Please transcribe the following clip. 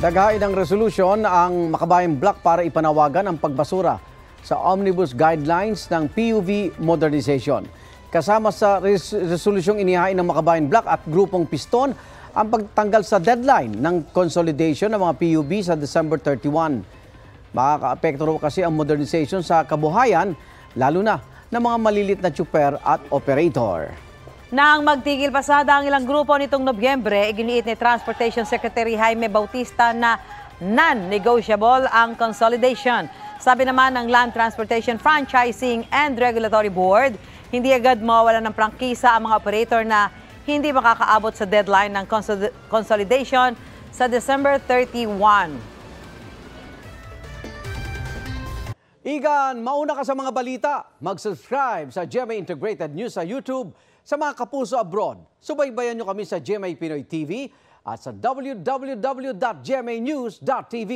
Naghain ng resolusyon ang Makabayan Block para ipanawagan ang pagbasura sa omnibus guidelines ng PUV modernization. Kasama sa resolusyong inihain ng Makabayan Block at grupong Piston ang pagtanggal sa deadline ng consolidation ng mga PUV sa December 31. Makakaapekto raw kasi ang modernization sa kabuhayan, lalo na ng mga malilit na tsuper at operator. Nang magtigil pasada ang ilang grupo nitong Nobyembre, iginiit ni Transportation Secretary Jaime Bautista na non-negotiable ang consolidation. Sabi naman ng Land Transportation Franchising and Regulatory Board, hindi agad mawawala ng prangkisa ang mga operator na hindi makakaabot sa deadline ng consolidation sa December 31. Igan, mauna ka sa mga balita. Mag-subscribe sa GMA Integrated News sa YouTube. Sa mga kapuso abroad, subaybayan nyo kami sa GMA Pinoy TV at sa www.gmanews.tv.